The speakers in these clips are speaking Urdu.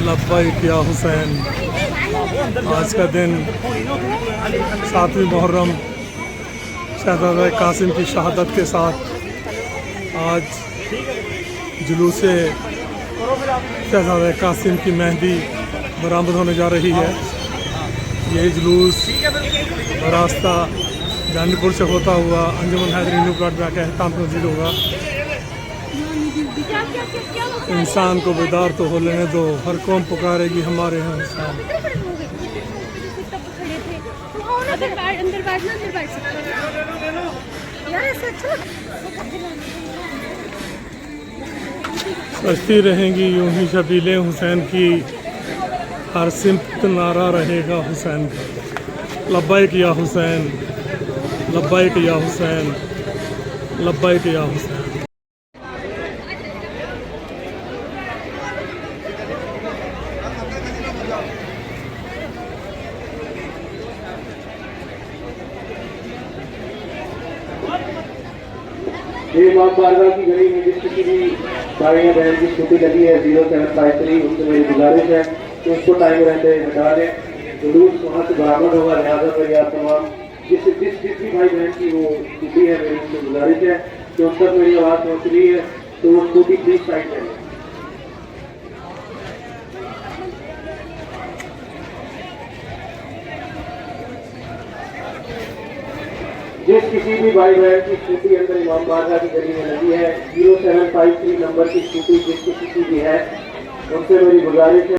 لبیک یا حسین. آج کا دن 7ویں محرم شہزادہ قاسم کی شہادت کے ساتھ آج جلوس شہزادہ قاسم کی مہندی برآمد ہونے جا رہی ہے. یہ جلوس راستہ جانی پور سے ہوتا ہوا انجمن حیدری نیو پلاٹ میں آ کے اختتام پذیر ہوگا. انسان کو بیدار تو ہو لینے دو، ہر قوم پکارے گی ہمارے یہاں حسین. سجتی رہیں گی یوں ہی شبیلیں حسین کی، ہر سمت نعرہ رہے گا حسین کا. لبیک یا حسین، لبیک یا حسین، لبیک یا حسین. یہ امام بارگاہ کی گلی میں جس کسی بھی بھائی یا بہن کی اسکوٹی لگی ہے 0753 ان سے میری گزارش ہے کہ اس کو ٹائم رہتے ہٹا دیں. جلوس وہاں سے برآمد ہوگا، لہٰذا میری آپ تمام جس بھی بھائی بہن کی وہ اسکوٹی ہے میری ان سے گزارش ہے کہ ان تک میری آواز پہنچ رہی ہے تو وہ اسکوٹی پلیز سائڈ کریں. جس کسی بھی بھائی بہن کی اسکوٹی اندر امام بارگاہ کی گلی میں لگی ہے 0753 نمبر کی اسکوٹی جس کسی کی بھی ہے ان سے میری گزارش ہے.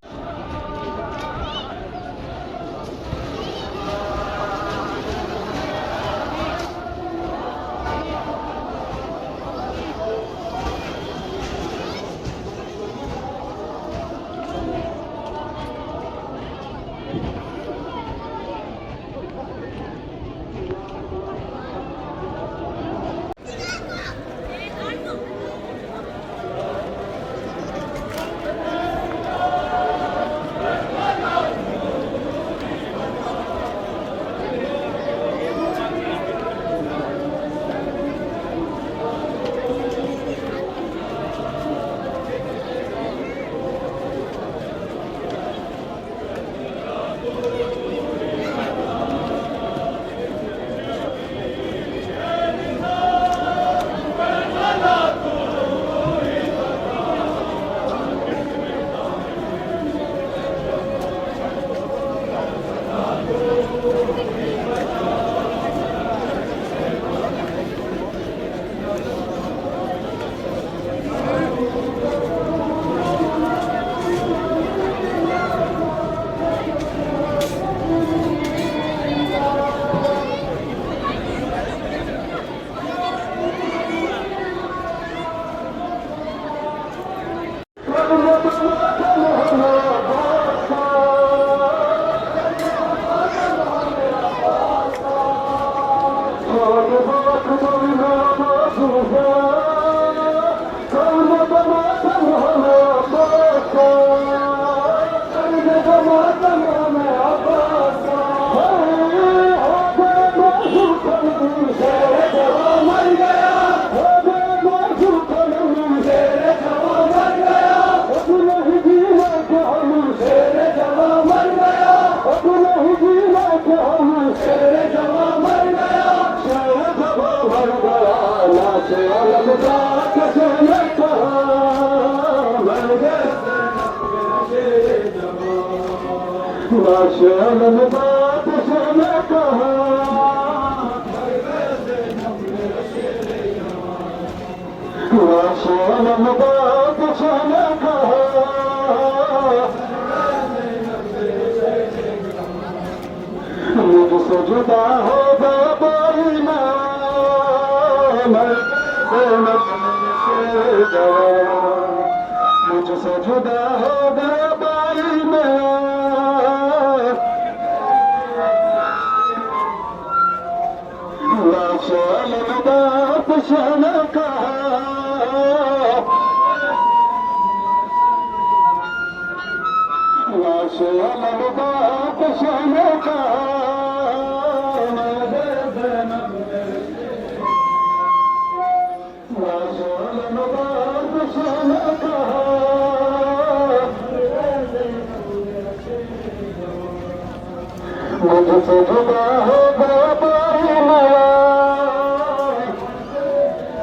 مجھ سے جدا ہوگا کوئی نیا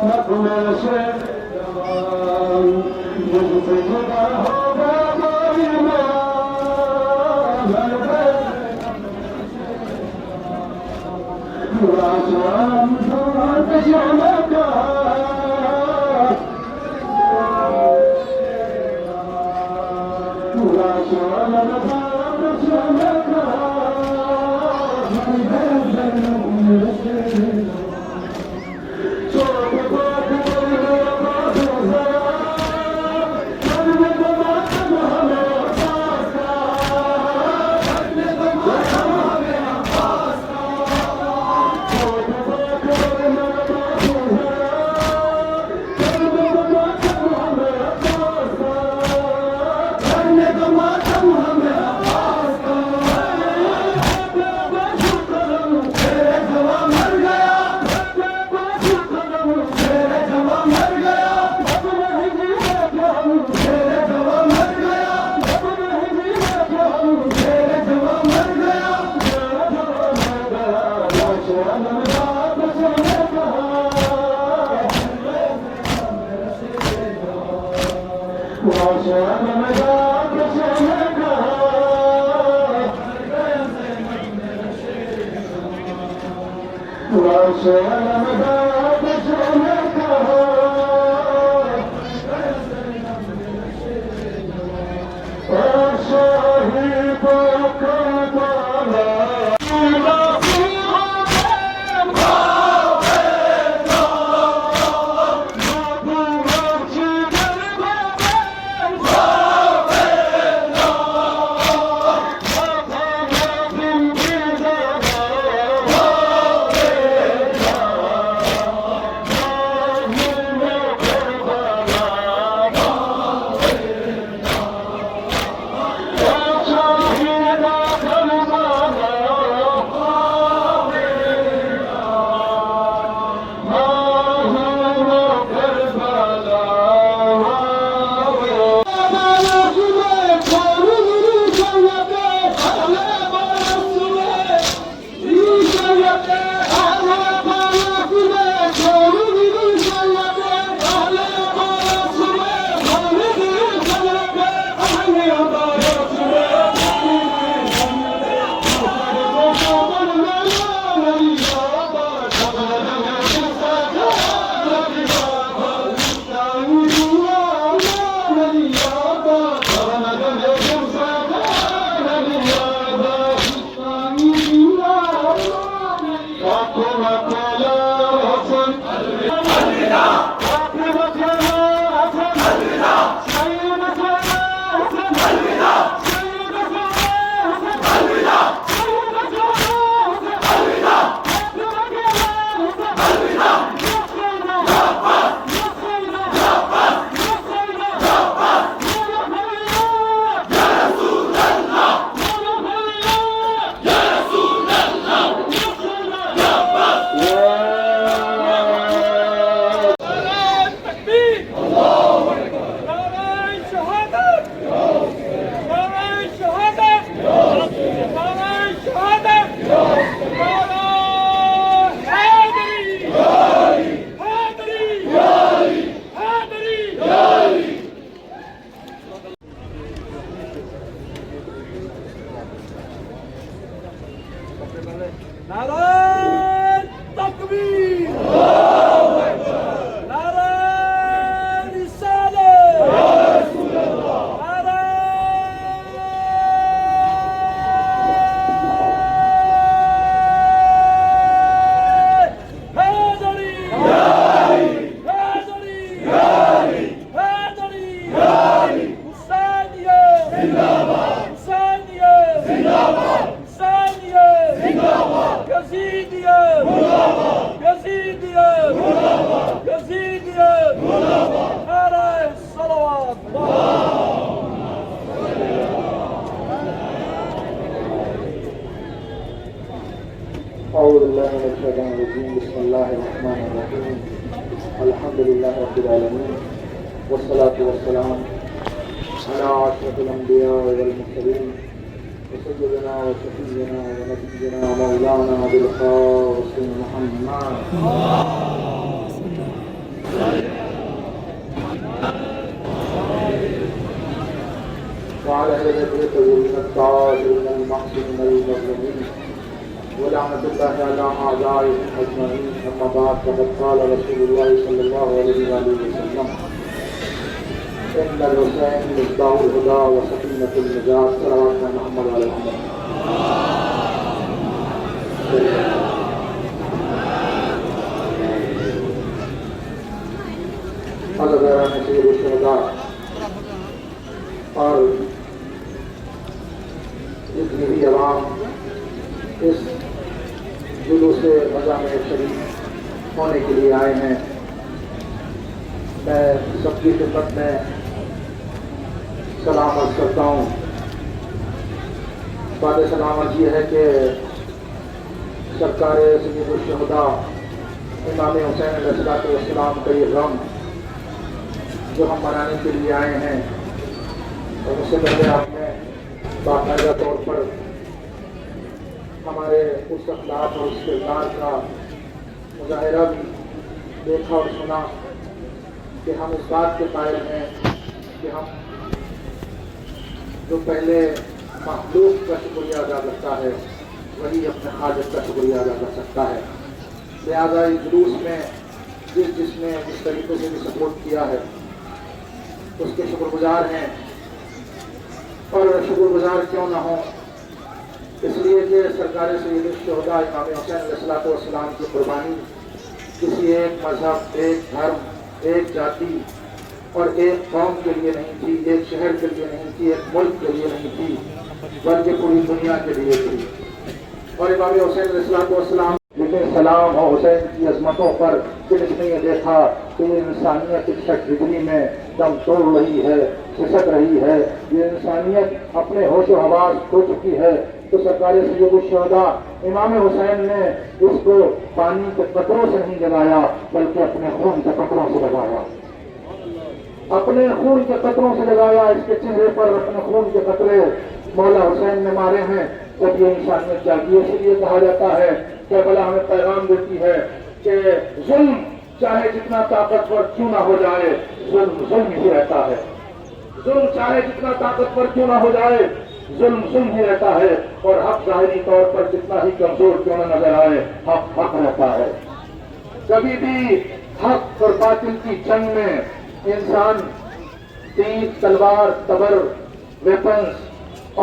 نغمے سے جوان مجھ سے جدا ہوگا کوئی نیا آسمان شمع کا أعوذ بالله من الشيطان الرجيم بسم الله الرحمن الرحيم الحمد لله رب العالمين والصلاة والسلام على أشرف الأنبياء والمرسلين وسيدنا وشفيعنا ونبينا مولانا بالقاسم محمد وعلى اهل بيته من الطاهرين المعصومين المظلومين ولعنة الله على اعدائهم اجمعين. اما بعد فقد قال رسول الله صلى الله عليه وسلم ان الحسين مصباح الهدى وسكينة النجاة. صلوات محمد وعلى محمد. حضرات سید الشہداء اور جتنی بھی عوام اس جلوس غزہ میں شریک ہونے کے لیے آئے ہیں، میں سب کی خدمت میں سلام عرض کرتا ہوں۔ بات سلامت یہ ہے کہ سرکار سید الشہداء امام حسین علیہ السلام کا یہ غم جو ہم منانے کے لیے آئے ہیں، اور اس سے پہلے آپ نے باقاعدہ طور پر ہمارے اس اخلاق اور اس کردار کا مظاہرہ بھی دیکھا اور سنا کہ ہم اس بات کے قائل ہیں کہ ہم جو پہلے مخلوق کا شکریہ ادا کرتا ہے وہی اپنے خالق کا شکریہ ادا کر سکتا ہے۔ لہٰذا اس جلوس میں جس نے جس طریقے سے بھی سپورٹ کیا ہے اس کے شکر گزار ہیں، اور شکر گزار کیوں نہ ہوں، اس لیے کہ سرکار سید الشہداء امام حسین علیہ السلام کی قربانی کسی ایک مذہب، ایک دھرم، ایک جاتی اور ایک قوم کے لیے نہیں تھی، ایک شہر کے لیے نہیں تھی، ایک ملک کے لیے نہیں تھی، بلکہ پوری دنیا کے لیے تھی۔ اور امام حسین علیہ السلام لیکن سلام اور حسین کی عظمتوں پر پھر اس نے یہ دیکھا کہ یہ انسانیت 61 ڈگری میں دم توڑ رہی ہے، کھسک رہی ہے، یہ انسانیت اپنے ہوش و حواس کھو چکی ہے، تو سرکار سید الشہداء امام حسین نے اس کو پانی کے قطروں سے نہیں جگایا بلکہ اپنے خون کے قطروں سے جگایا، اپنے خون کے قطروں سے جگایا۔ اس کے چہرے پر اپنے خون کے قطرے مولا حسین نے مارے ہیں، جب یہ انسانیت جاگی۔ اسی لیے کہا جاتا ہے کہ کربلا ہمیں پیغام دیتی ہے کہ ظلم چاہے جتنا طاقتور کیوں نہ ہو جائے، ظلم ہی رہتا ہے۔ ظلم چاہے جتنا طاقتور کیوں نہ ہو جائے، ظلم ہی رہتا ہے، اور حق ظاہری طور پر جتنا ہی کمزور کیوں نہ نظر آئے، حق رہتا ہے۔ کبھی بھی حق اور باطل کی جنگ میں انسان تیر، تلوار، تبر، ویپنز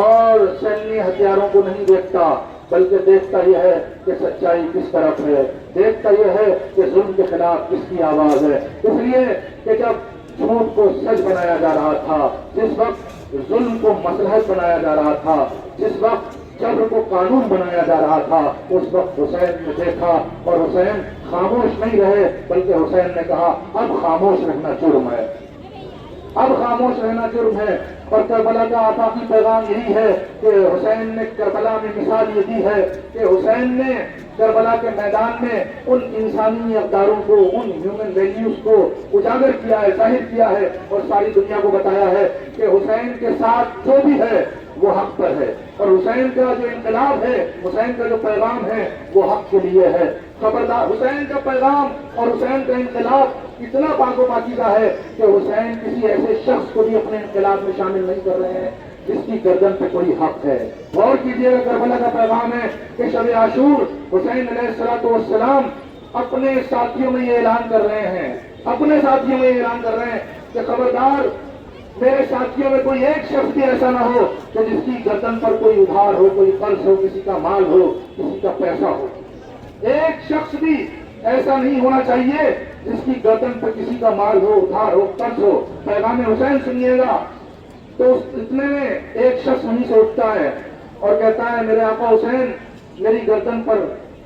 اور سینی ہتھیاروں کو نہیں دیکھتا، بلکہ دیکھتا یہ ہے کہ سچائی کس طرف ہے، دیکھتا یہ ہے کہ ظلم کے خلاف کس کی آواز ہے۔ اس لیے کہ جب جھوٹ کو سچ بنایا جا رہا تھا، جس وقت ظلم کو مصلحت بنایا جا رہا تھا، جس وقت جبر کو قانون بنایا جا رہا تھا، اس وقت حسین نے دیکھا اور حسین خاموش نہیں رہے، بلکہ حسین نے کہا اب خاموش رہنا جرم ہے، اب خاموش رہنا جرم ہے۔ اور کربلا کا آفاقی پیغام یہی ہے کہ حسین نے کربلا میں مثال یہ دی ہے کہ حسین نے کربلا کے میدان میں ان انسانی اقداروں کو، ان ہیومن ویلیوز کو اجاگر کیا ہے، ظاہر کیا ہے، اور ساری دنیا کو بتایا ہے کہ حسین کے ساتھ جو بھی ہے وہ حق پر ہے، اور حسین کا جو انقلاب ہے، حسین کا جو پیغام ہے وہ حق کے لیے ہے۔ خبردار، حسین کا پیغام اور حسین کا انقلاب اتنا پاک و پاکیزہ ہے کہ حسین کسی ایسے شخص کو بھی اپنے انقلاب میں شامل نہیں کر رہے ہیں جس کی گردن پہ کوئی حق ہے۔ غور کیجیے گا، کربلا کا پیغام ہے کہ شب عاشور حسین علیہ السلام اپنے ساتھیوں میں یہ اعلان کر رہے ہیں، کہ خبردار میرے ساتھیوں میں کوئی ایک شخص بھی ایسا نہ ہو کہ جس کی گردن پر کوئی ادھار ہو، کوئی قرض ہو، کسی کا مال ہو، کسی کا پیسہ ہو۔ ایک شخص بھی ایسا نہیں ہونا چاہیے جس کی گردن پر کسی کا مال ہو، ادھار ہو، قرض ہو۔ پیغام حسین سنیے گا تو اتنے میں ایک شخص وہیں سے اٹھتا ہے اور کہتا ہے میرے آقا حسین، میری گردن پر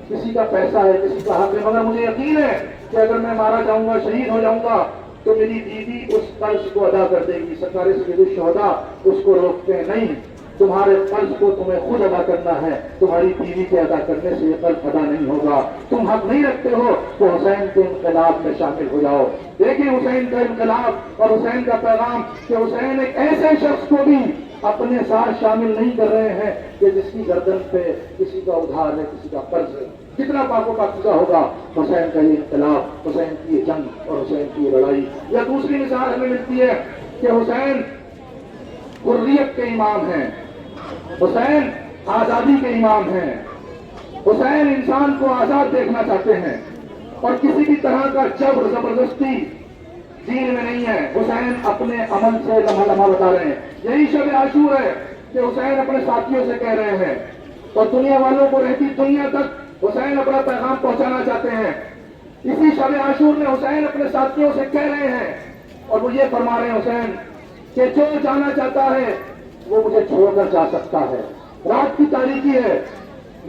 کسی کا پیسہ ہے، کسی کا حق ہے، مگر مجھے یقین ہے کہ اگر میں مارا جاؤں گا، شہید ہو جاؤں گا تو میری بیوی اس قرض کو ادا کر دے گی۔ سرکار سید الشہداء اس کو روکتے ہیں، نہیں، تمہارے قرض کو تمہیں خود ادا کرنا ہے، تمہاری بیوی کے ادا کرنے سے یہ قرض ادا نہیں ہوگا۔ تم حق نہیں رکھتے ہو تو حسین کے انقلاب میں شامل ہو جاؤ۔ دیکھیں حسین کا انقلاب اور حسین کا پیغام کہ حسین ایک ایسے شخص کو بھی اپنے ساتھ شامل نہیں کر رہے ہیں کہ جس کی گردن پہ کسی کا ادھار ہے، کسی کا قرض ہے. کتنا پاک و پاکیزہ ہوگا حسین کا یہ انقلاب، حسین کی یہ جنگ اور حسین کی یہ لڑائی. یا دوسری مثال ہمیں ملتی ہے کہ حسین حریت کے امام ہیں، حسین آزادی کے امام ہیں، حسین انسان کو آزاد دیکھنا چاہتے ہیں اور کسی بھی طرح کا جبر زبردستی دین میں نہیں ہے. حسین اپنے عمل سے لمحہ لمحہ بتا رہے ہیں. یہی شب عاشور ہے کہ حسین اپنے ساتھیوں سے کہہ رہے ہیں اور دنیا والوں کو رہتی دنیا تک حسین اپنا پیغام پہنچانا چاہتے ہیں. اسی شب عاشور میں حسین اپنے ساتھیوں سے کہہ رہے ہیں اور وہ یہ فرما رہے ہیں حسین کہ جو جانا چاہتا ہے وہ مجھے چھوڑ کر جا سکتا ہے. رات کی تاریکی ہے،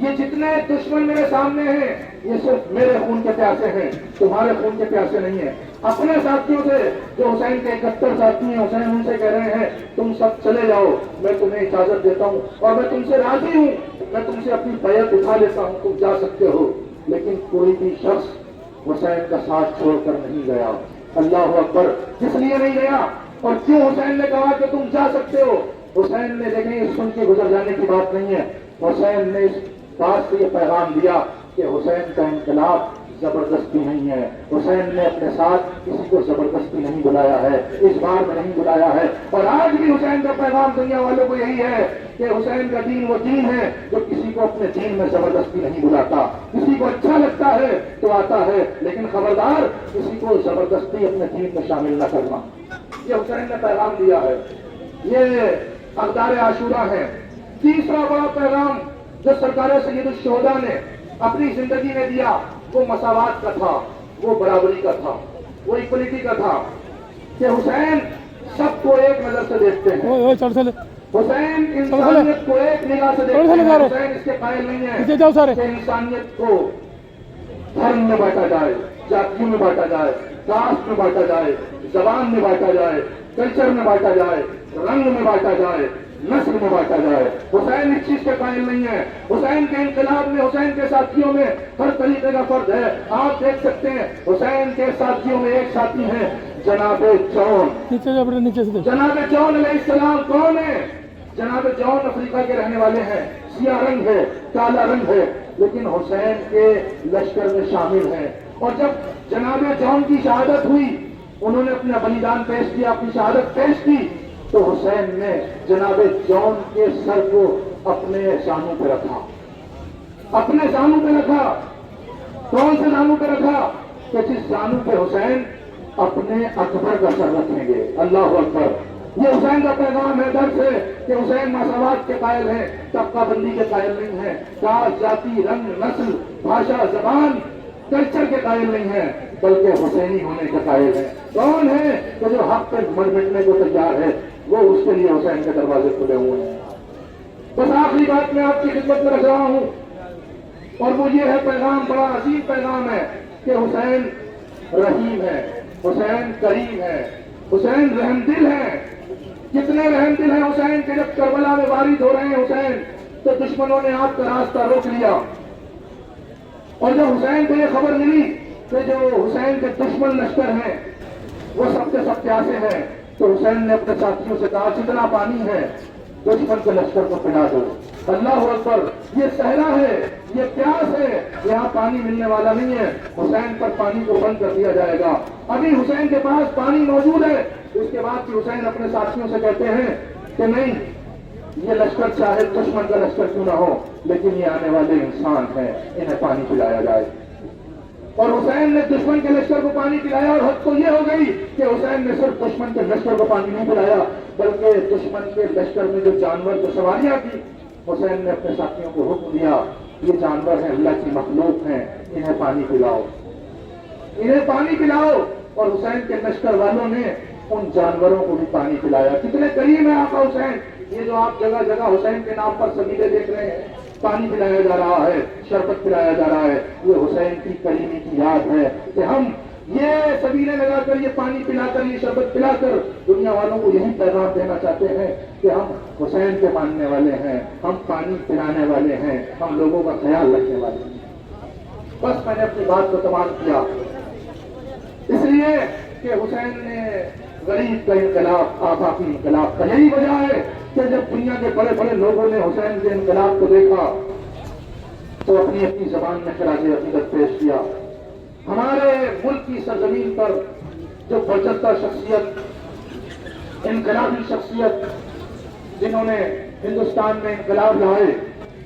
یہ جتنے دشمن میرے سامنے ہیں یہ صرف میرے خون کے پیاسے ہیں، تمہارے خون کے پیاسے نہیں ہیں. اپنے ساتھیوں سے جو حسین کے 71 ساتھی ہیں، حسین ان سے کہہ رہے ہیں تم سب چلے جاؤ، میں تمہیں اجازت دیتا ہوں اور میں تم سے راضی ہوں، میں تم سے اپنی بیعت اٹھا لیتا ہوں، تم جا سکتے ہو. لیکن کوئی بھی شخص حسین کا ساتھ چھوڑ کر نہیں گیا. اللہ اکبر. کس لیے نہیں گیا اور کیوں حسین نے کہا کہ تم جا سکتے ہو؟ حسین نے دیکھیں یہ سن کے گزر جانے کی بات نہیں ہے. حسین نے اس بات سے یہ پیغام دیا کہ حسین کا انقلاب زبردستی نہیں ہے. حسین نے اپنے ساتھ کسی کو زبردستی نہیں بلایا ہے، اس بار میں نہیں بلایا ہے. اور آج بھی حسین کا پیغام دنیا والوں کو یہی ہے کہ حسین کا دین وہ دین ہے جو کسی کو اپنے دین میں زبردستی نہیں بلاتا. کسی کو اچھا لگتا ہے تو آتا ہے، لیکن خبردار کسی کو زبردستی اپنے دین میں شامل نہ کرنا. یہ حسین نے پیغام دیا ہے. یہ اقدار عاشورہ ہے. تیسرا بڑا پیغام جو سرکار سید الشہداء نے اپنی زندگی میں دیا وہ مساوات کا تھا، وہ برابری کا تھا، وہ ایکولیٹی کا تھا کہ حسین سب کو ایک نظر سے دیکھتے ہیں. حسین انسانیت کو ایک نگاہ سے دیکھتے ہیں. حسین اس کے قائل نہیں ہے کہ انسانیت کو دھرم میں بانٹا جائے، جاتیوں میں بانٹا جائے، کاسٹ میں بانٹا جائے، زبان میں بانٹا جائے، کلچر میں بانٹا جائے، رنگ میں بانٹا جائے، نسل میں بانٹا جائے. حسین اس چیز کے قائل نہیں ہے. حسین کے انقلاب میں، حسین کے ساتھیوں میں ہر طریقے کا فرد ہے. آپ دیکھ سکتے ہیں حسین کے ساتھیوں میں ایک ساتھی ہیں جناب جون. جناب جون علیہ السلام کون ہے؟ جناب جون افریقہ کے رہنے والے ہیں. سیاہ رنگ ہے، کالا رنگ ہے، لیکن حسین کے لشکر میں شامل ہیں. اور جب جناب جون کی شہادت ہوئی، انہوں نے اپنا بلیدان پیش کیا، اپنی شہادت پیش کی، تو حسین نے جناب جون کے سر کو اپنے زانوں پہ رکھا. اپنے زانوں پہ رکھا. کون سے زانوں پہ رکھا؟ کہ جس زانوں پہ حسین اپنے اکبر کا سر رکھیں گے. اللہ اکبر. یہ حسین کا پیغام ہے درس ہے کہ حسین مساوات کے قائل ہیں، طبقہ بندی کے قائل نہیں ہیں، کاسٹ، ذاتی، رنگ، نسل، بھاشا، زبان، کلچر کے قائل نہیں ہیں، بلکہ حسینی ہونے کے قائل ہیں. کون ہے کہ جو حق پہ مر مٹنے کو تیار ہے؟ وہ اس کے لیے حسین کے دروازے کھلے ہوئے ہیں. بس آخری بات میں آپ کی خدمت میں رکھ رہا ہوں اور وہ یہ ہے پیغام، بڑا عظیم پیغام ہے کہ حسین رحیم ہے، حسین کریم ہے، حسین رحم دل ہے. کتنے رحم دل ہیں حسین کے جب کربلا میں وارد ہو رہے ہیں حسین تو دشمنوں نے آپ کا راستہ روک لیا. اور جب حسین کو یہ خبر ملی کہ جو حسین کے دشمن لشکر ہیں وہ سب کے سب پیاسے ہیں، تو حسین نے اپنے ساتھیوں سے کہا جتنا پانی ہے دشمن کے لشکر کو پلا دو. اللہ اکبر. یہ صحرا ہے، یہ پیاس ہے، یہاں پانی ملنے والا نہیں ہے. حسین پر پانی کو بند کر دیا جائے گا. ابھی حسین کے پاس پانی موجود ہے. اس کے بعد بھی حسین اپنے ساتھیوں سے کہتے ہیں کہ نہیں، یہ لشکر چاہے دشمن کا لشکر کیوں نہ ہو، لیکن یہ آنے والے انسان ہیں، انہیں پانی پلایا جائے. اور حسین نے دشمن کے لشکر کو پانی پلایا. اور حد تو یہ ہو گئی کہ حسین نے صرف دشمن کے لشکر کو پانی نہیں پلایا بلکہ دشمن کے لشکر میں جو جانور، جو سواریاں تھی، حسین نے اپنے ساتھیوں کو حکم دیا یہ جانور ہیں، اللہ کی مخلوق ہیں، انہیں پانی پلاؤ، انہیں پانی پلاؤ. اور حسین کے لشکر والوں نے ان جانوروں کو بھی پانی پلایا. کتنے کریم ہے آقا حسین. یہ جو آپ جگہ جگہ حسین کے نام پر سبیلے دیکھ رہے ہیں، پانی پلایا جا رہا ہے، شربت پلایا جا رہا ہے، یہ حسین کی کریمی کی یاد ہے کہ ہم یہ سبیلے لگا کر، یہ پانی پلا کر، یہ شربت پلا کر دنیا والوں کو یہی پیغام دینا چاہتے ہیں کہ ہم حسین کے ماننے والے ہیں، ہم پانی پلانے والے ہیں، ہم لوگوں کا خیال رکھنے والے ہیں. بس میں نے اپنی بات کو تمام کیا اس لیے کہ حسین نے غریب کا انقلاب، آفاقی انقلاب کا. یہی وجہ ہے کہ جب دنیا کے بڑے بڑے لوگوں نے حسین کے انقلاب کو دیکھا تو اپنی اپنی زبان میں خراج عقیدت پیش کیا. ہمارے ملک کی سرزمین پر جو برجستہ شخصیت، انقلابی شخصیت، جنہوں نے ہندوستان میں انقلاب لائے،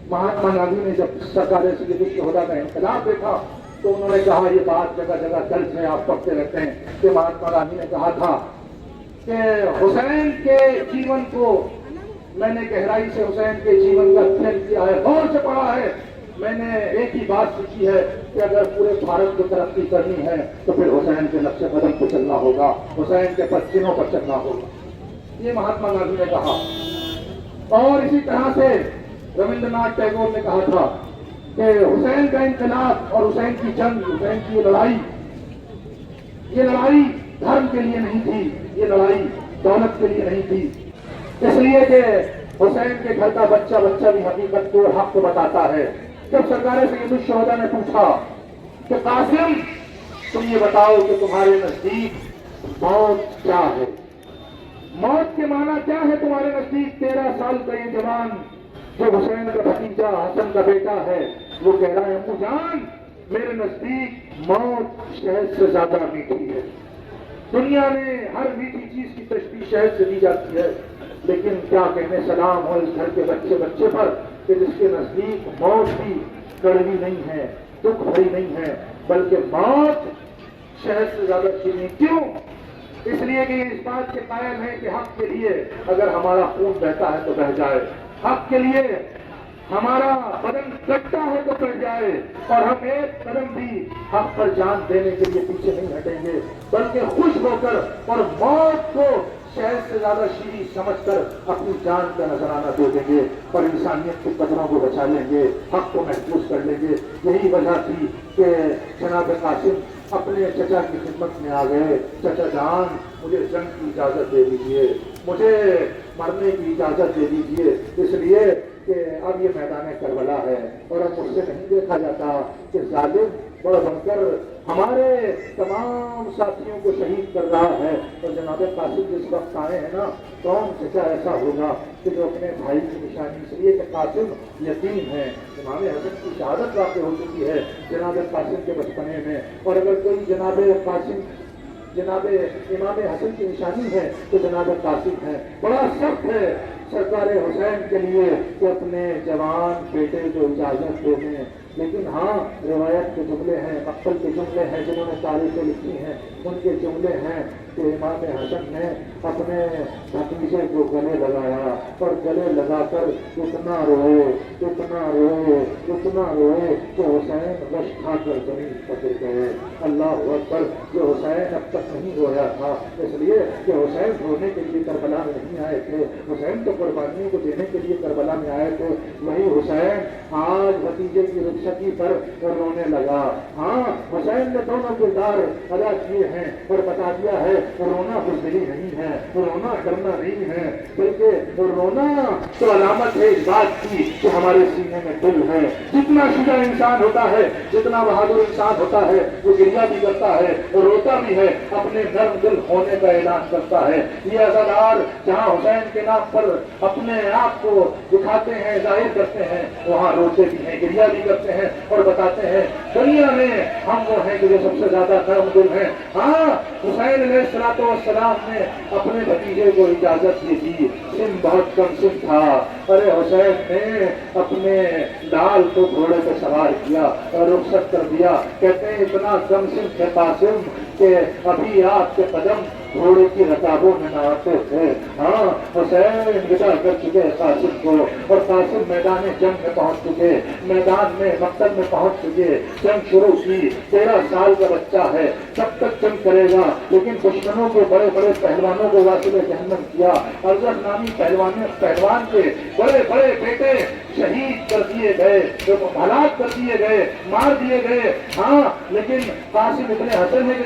مہاتما گاندھی نے جب سرکار سید الشہداء کا انقلاب دیکھا تو انہوں نے کہا، یہ بات جگہ جگہ درج ہے، آپ پڑھتے رہتے ہیں کہ مہاتما گاندھی نے کہا تھا کہ حسین کے جیون کو میں نے گہرائی سے حسین کے جیون کا ادھین کیا ہے، غور سے پڑھا ہے. میں نے ایک ہی بات سیکھی ہے کہ اگر پورے بھارت کو ترقی کرنی ہے تو پھر حسین کے نقش قدم پہ چلنا ہوگا، حسین کے پدچنوں پر چلنا ہوگا. یہ مہاتما گاندھی نے کہا. اور اسی طرح سے رویندر ناتھ ٹیگور نے کہا تھا کہ حسین کا انقلاب اور حسین کی جنگ، حسین کی یہ لڑائی دھرم کے لیے نہیں تھی، یہ لڑائی دولت کے لیے نہیں تھی. اس لیے کہ حسین کے گھر کا بچہ بھی حقیقت کو، حق کو بتاتا ہے. جب سرکار سید الشہداء نے پوچھا کہ قاسم تم یہ بتاؤ کہ تمہارے نزدیک موت کیا ہے، موت کے معنی کیا ہے تمہارے نزدیک؟ 13 سال کا یہ جوان جو حسین کا بھتیجا، حسن کا بیٹا ہے، وہ کہہ رہا ہے، ابو جان میرے نزدیک موت شہد سے زیادہ میٹھی ہے. دنیا میں ہر میٹھی چیز کی تشبیہ شہد سے دی جاتی ہے، لیکن کیا کہنے سلام ہو اس گھر کے بچے پر کہ جس کے نزدیک موت بھی کڑوی نہیں ہے، دکھ بھری نہیں ہے، بلکہ موت شہد سے زیادہ چینی. کیوں؟ اس لیے کہ یہ اس بات کے قائل ہے کہ حق کے لیے اگر ہمارا خون بہتا ہے تو بہہ جائے، حق کے لیے ہمارا بدن کٹتا ہے تو کٹ جائے، اور ہم ایک قدم بھی حق پر جان دینے کے لیے پیچھے نہیں ہٹیں گے، بلکہ خوش ہو کر اور موت کو شہد سے زیادہ شیریں سمجھ کر اپنی جان کا نذرانہ دے دیں گے اور انسانیت کی قدروں کو بچا لیں گے، حق کو محفوظ کر لیں گے. یہی وجہ تھی کہ جناب قاسم اپنے چچا کی خدمت میں آ گئے. چچا جان مجھے جنگ کی اجازت دے دیجیے، مجھے مرنے کی اجازت دے دیجیے، اس لیے کہ اب یہ میدان کربلا ہے اور اب مجھ سے نہیں دیکھا جاتا کہ ظالم بڑھ بڑھ کر ہمارے تمام ساتھیوں کو شہید کر رہا ہے. اور جناب قاسم جس وقت آئے ہیں نا، کون چچا ایسا ہوگا کہ جو اپنے بھائی کی نشانی، اس لیے کہ قاسم یتیم ہے. امام حسن کی شہادت واقع ہو چکی ہے جناب قاسم کے بچپنے میں، اور اگر کوئی جناب امام حسن کی نشانی ہے تو جناب قاسم ہے. بڑا سخت ہے سرکار حسین کے لیے کہ اپنے جوان بیٹے کو اجازت دے دیں، لیکن ہاں روایت کے جملے ہیں، مقبل کے جملے ہیں، جنہوں نے تاریخیں لکھی ہیں، ان کے جملے ہیں کہ امام حسن نے اپنے بھتیجے کو گلے لگایا اور گلے لگا کر اتنا روئے کہ حسین رش کھا کر زمین پر گر گئے. اللہ اکبر! جو حسین اب تک نہیں رویا تھا، اس لیے کہ حسین رونے کے لیے کربلا میں نہیں آئے تھے، حسین تو قربانیوں کو دینے کے لیے کربلا میں آئے تھے. وہی حسین آج بھتیجے کی رخصتی پر رونے لگا. ہاں حسین نے دونوں کردار ادا کیے ہیں اور بتا دیا ہے رونا بزدلی نہیں ہے، رونا ڈرنا نہیں ہے، بلکہ رونا تو علامت ہے اس بات کی کہ ہمارے سینے میں دل ہے. جتنا شجاع انسان ہوتا ہے، جتنا بہادر انسان ہوتا ہے، وہ گریہ بھی کرتا ہے اور روتا بھی ہے، اپنے نرم دل ہونے کا اعلان کرتا ہے. یہ عزادار جہاں حسین کے نام پر اپنے آپ کو دکھاتے ہیں، ظاہر کرتے ہیں، وہاں روتے بھی ہیں، گریہ بھی کرتے ہیں اور بتاتے ہیں دنیا میں ہم وہ ہیں کہ جو سب سے زیادہ نرم دل ہیں. ہاں حسین علیہ السلام نے اپنے بھتیجے کو اجازت دی تھی، سن بہت کم سن تھا. ارے حسین نے اپنے لال کو گھوڑے پہ سوار کیا اور رخصت کر دیا. کہتے ہیں اتنا کم سن تھے قاسم کہ ابھی آپ کے قدم گھوڑے کی رکابوں میں نہ آتے تھے. ہاں حسین ودا کر چکے قاسم کو اور قاسم میدان جنگ میں پہنچ چکے، میدان میں مقتل میں پہنچ چکے. جنگ شروع کی، 13 سال کا بچہ ہے، کب تک جنگ کرے گا؟ لیکن دشمنوں کو، بڑے بڑے پہلوانوں کو واصل جہنم کیا. ارجن نامی پہلوان کے بڑے بڑے بیٹے شہید کر دیے گئے، ہلاک کر دیے گئے، مار دیے گئے. ہاں لیکن قاسم ابن حسن ہے کہ